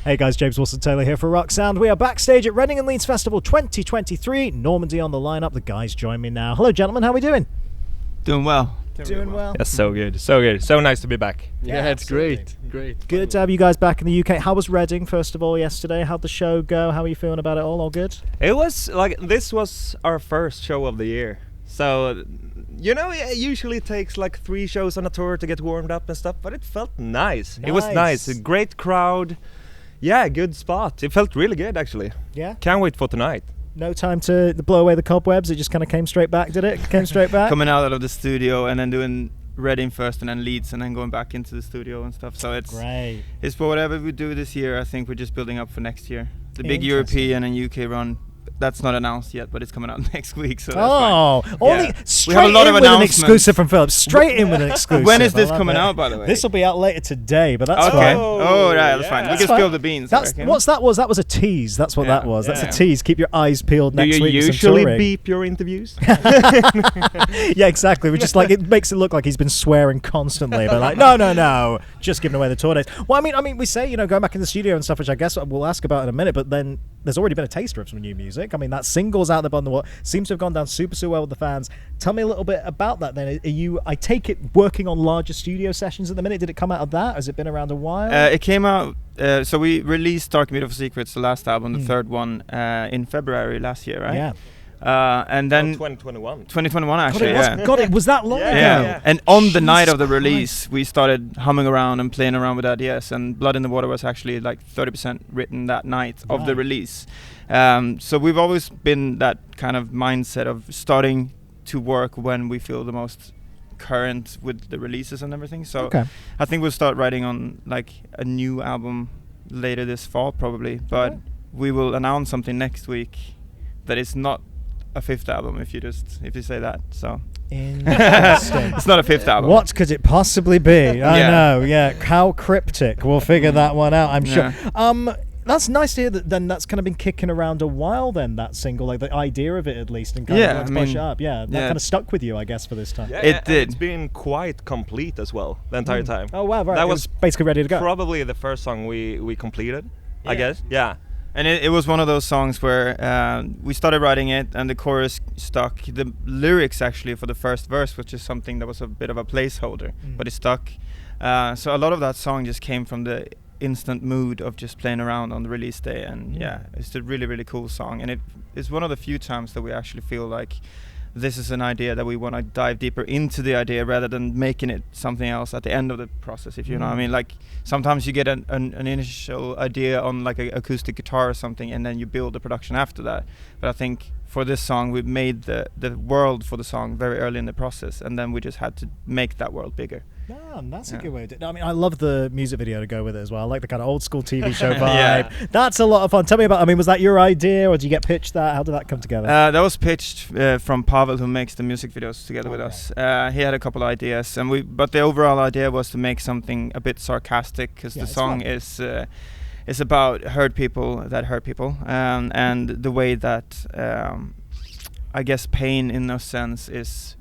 Hey guys, James Wilson-Taylor here for Rock Sound. We are backstage at Reading Leeds Festival 2023. Normandie on the lineup. The guys join me now. Hello, gentlemen. How are we doing? Doing well. Doing well. That's so good. So good. So nice to be back. Yeah, it's great. Great. Good to have you guys back in the UK. How was Reading, first of all, yesterday? How'd the show go? How are you feeling about it all good? It was like, this was our first show of the year. So, you know, it usually takes like 3 shows on a tour to get warmed up and stuff, but it felt nice. It was nice. A great crowd. Yeah, good spot. It felt really good, actually. Yeah? Can't wait for tonight. No time to blow away the cobwebs? It just kind of came straight back, did it? Came straight back? Coming out of the studio and then doing Reading first and then Leeds and then going back into the studio and stuff. So it's great. It's for whatever we do this year. I think we're just building up for next year. The big European and UK run. That's not announced yet, but it's coming out next week. So straight we have a lot in of with an exclusive from Philip. Straight in with an exclusive. When is this coming out, by the way? This will be out later today, but that's okay. fine. Oh, right, that's fine. We can spill the beans. What's that was? That was a tease. That's what that was. That's a tease. Keep your eyes peeled next week. Do you usually beep your interviews? Yeah, exactly. We just like it makes it look like he's been swearing constantly, but like no, just giving away the tour dates. Well, I mean, we say going back in the studio and stuff, which I guess we'll ask about in a minute. But then there's already been a taster of some new music. I mean, that single's out there on the what seems to have gone down super well with the fans. Tell me a little bit about that. Then are you? I take it working on larger studio sessions at the minute. Did it come out of that? Has it been around a while? It came out. So we released Dark Beautiful Secrets, the last album, the third one, in February last year, right? Yeah. And then 2021. 2021 actually. God, it was that long ago. Yeah. And on the night of the release, we started humming around and playing around with ideas. And Blood in the Water was actually like 30% written that night of the release. So we've always been that kind of mindset of starting to work when we feel the most current with the releases and everything. So I think we'll start writing on like a new album later this fall probably. But we will announce something next week that is not a 5th album if you say that. So interesting. It's not a 5th album. What could it possibly be? I know. Yeah. How cryptic. We'll figure that one out, I'm sure. That's nice to hear that. Then that's kind of been kicking around a while. Then that single, like the idea of it at least, and kind of push it up. Yeah, that kind of stuck with you, I guess, for this time. Yeah, it did. It's been quite complete as well the entire time. Oh wow! Right. That was basically ready to go. Probably the first song we completed. I guess. Yeah. And it was one of those songs where we started writing it and the chorus stuck. The lyrics actually for the first verse, which is something that was a bit of a placeholder, but it stuck. So a lot of that song just came from the instant mood of just playing around on the release day. And it's a really, really cool song. And it's one of the few times that we actually feel like this is an idea that we want to dive deeper into the idea rather than making it something else at the end of the process, if you know what I mean. Like sometimes you get an initial idea on like an acoustic guitar or something and then you build the production after that. But I think for this song we made the world for the song very early in the process and then we just had to make that world bigger. That's a good way to do it. I mean, I love the music video to go with it as well. I like the kind of old school TV show vibe. That's a lot of fun. Tell me about, I mean, was that your idea or did you get pitched that? How did that come together? That was pitched from Pavel, who makes the music videos together with us. He had a couple of ideas, but the overall idea was to make something a bit sarcastic because the song is about hurt people that hurt people, and the way that I guess pain in a sense is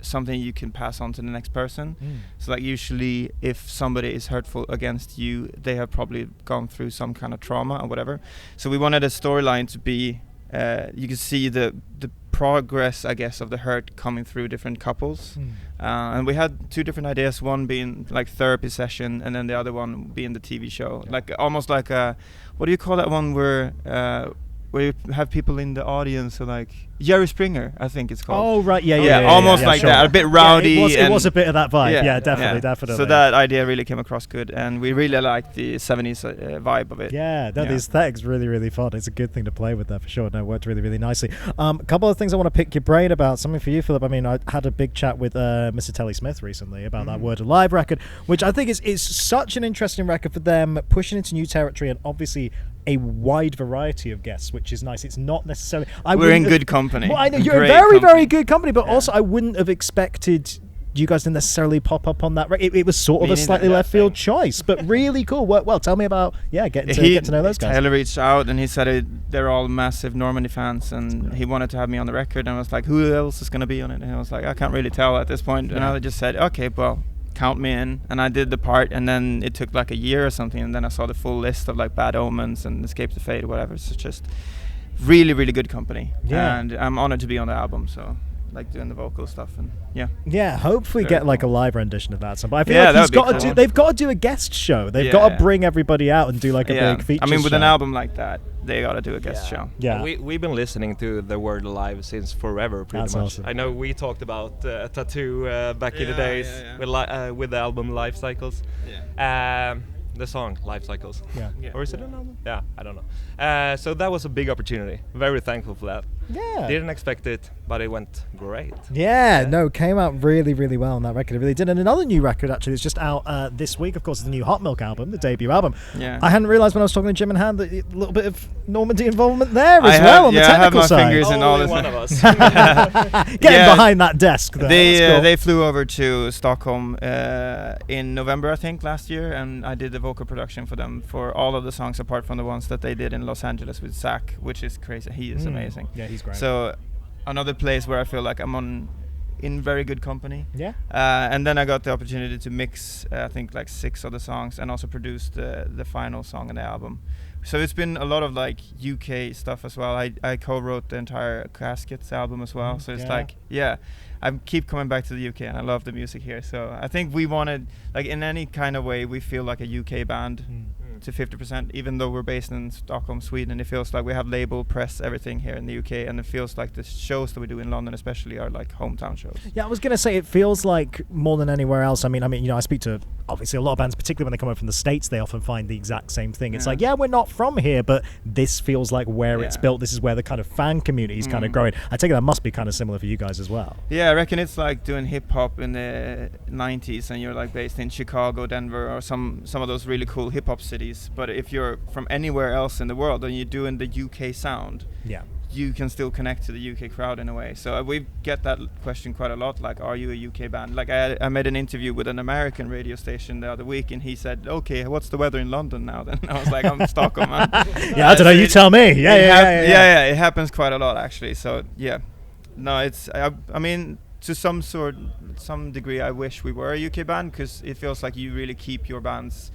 something you can pass on to the next person. So like usually if somebody is hurtful against you, they have probably gone through some kind of trauma or whatever. So we wanted a storyline to be you can see the progress, I guess, of the hurt coming through different couples. And we had 2 different ideas, one being like therapy session and then the other one being the TV show, like almost like a, what do you call that one where you have people in the audience, so like Jerry Springer, I think it's called. Oh right, yeah, almost like that, a bit rowdy. It was a bit of that vibe. Yeah, definitely. So that idea really came across good, and we really liked the 70s vibe of it. The aesthetic's really, really fun. It's a good thing to play with there for sure. No, it worked really, really nicely. A couple of things I want to pick your brain about. Something for you, Philip. I mean, I had a big chat with Mr. Telly Smith recently about that Word Alive record, which I think is such an interesting record for them, pushing into new territory, and obviously a wide variety of guests, which is nice. It's not necessarily... We're in good company. Well, I know you're very good company, but also I wouldn't have expected you guys to necessarily pop up on that. It was sort of a slightly left field choice, but really cool. Well, tell me about getting to know those guys. Taylor reached out and he said they're all massive Normandie fans, and he wanted to have me on the record. And I was like, who else is going to be on it? And I was like, I can't really tell at this point. And I just said, okay, well, count me in, and I did the part, and then it took like a year or something, and then I saw the full list of like Bad Omens and Escape the Fate or whatever. It's just really, really good company, and I'm honored to be on the album. So like doing the vocal stuff, and hopefully Very get like a cool. live rendition of that song. But I feel like they've got to do a guest show. They've got to bring everybody out and do like a big feature. I mean, with show. an album like that, they got to do a guest show. Yeah, we've been listening to the word live since forever, pretty That's much. awesome. I know we talked about a tattoo back in the days with the album Life Cycles. The song Life Cycles. Or is it an album? Yeah, I don't know. So that was a big opportunity. Very thankful for that. Yeah. Didn't expect it, but it went great. No, came out really, really well on that record. It really did. And another new record actually that's just out this week, of course, is the new Hot Milk album, the debut album. Yeah. I hadn't realised when I was talking to Jim and Han that a little bit of Normandie involvement there as well on the technical I have my side. fingers in all Only this. one of us. Getting behind that desk though. They flew over to Stockholm in November, I think, last year, and I did the vocal production for them for all of the songs apart from the ones that they did in Los Angeles with Zach, which is crazy. He is amazing. Yeah, he's great. So another place where I feel like I'm in very good company. Yeah. And then I got the opportunity to mix I think like 6 of the songs and also produce the final song on the album. So it's been a lot of like UK stuff as well. I co-wrote the entire Caskets album as well. So it's I keep coming back to the UK, and I love the music here. So I think we wanted, like, in any kind of way, we feel like a UK band to 50%, even though we're based in Stockholm, Sweden. It feels like we have label, press, everything here in the UK, and it feels like the shows that we do in London especially are like hometown shows. Yeah, I was going to say it feels like more than anywhere else. I mean, you know, I speak to obviously a lot of bands, particularly when they come over from the States, they often find the exact same thing. It's like, we're not from here, but this feels like where it's built. This is where the kind of fan community is kind of growing. I take it that must be kind of similar for you guys as well. Yeah, I reckon it's like doing hip hop in the 90s and you're like based in Chicago, Denver, or some of those really cool hip hop cities. But if you're from anywhere else in the world and you're doing the UK sound, you can still connect to the UK crowd in a way. So we get that question quite a lot, like, are you a UK band? Like I made an interview with an American radio station the other week, and he said, okay, what's the weather in London now then? I was like, I'm Stockholm, man. I don't know, you tell me. Yeah, it happens quite a lot actually. So no, it's I mean, to some degree I wish we were a UK band, because it feels like you really keep your bands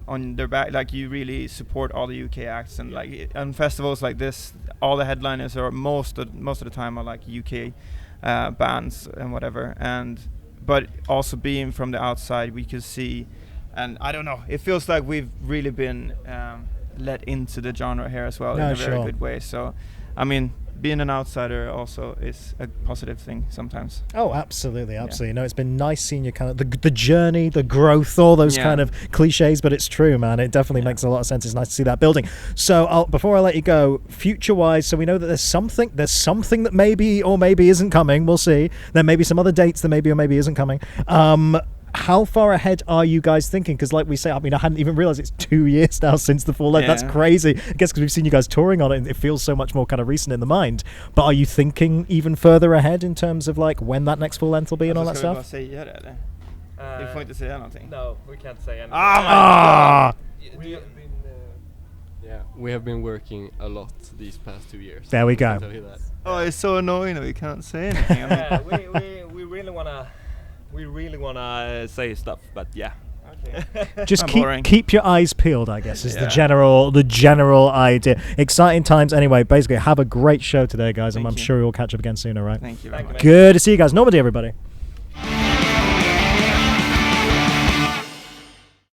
on their back, like you really support all the UK acts, and like on festivals like this, all the headliners are most of the time are like UK bands and whatever. And but also being from the outside, we could see, and I don't know, it feels like we've really been let into the genre here as well in a very good way. So I mean, being an outsider also is a positive thing sometimes. Oh, absolutely. No, it's been nice seeing you kind of the journey, the growth, all those kind of cliches, but it's true, man. It definitely makes a lot of sense. It's nice to see that building. So before I let you go, future-wise, so we know that there's something that maybe or maybe isn't coming. We'll see. There may be some other dates that maybe or maybe isn't coming. How far ahead are you guys thinking? Because like we say, I mean, I hadn't even realized it's 2 years now since the full length. That's crazy. I guess because we've seen you guys touring on it, and it feels so much more kind of recent in the mind. But are you thinking even further ahead in terms of like when that next full length will be and all that stuff? Du får inte säga någonting. No, we can't say anything. We have been working a lot these past 2 years. There we go. Oh, it's so annoying that we can't say anything. I mean, we really wanna say stuff, but just keep your eyes peeled, I guess, is the general idea. Exciting times anyway. Basically, have a great show today, guys, and I'm sure we'll catch up again soon. All right. Thank you very much. Good to see you guys. Normandie, everybody.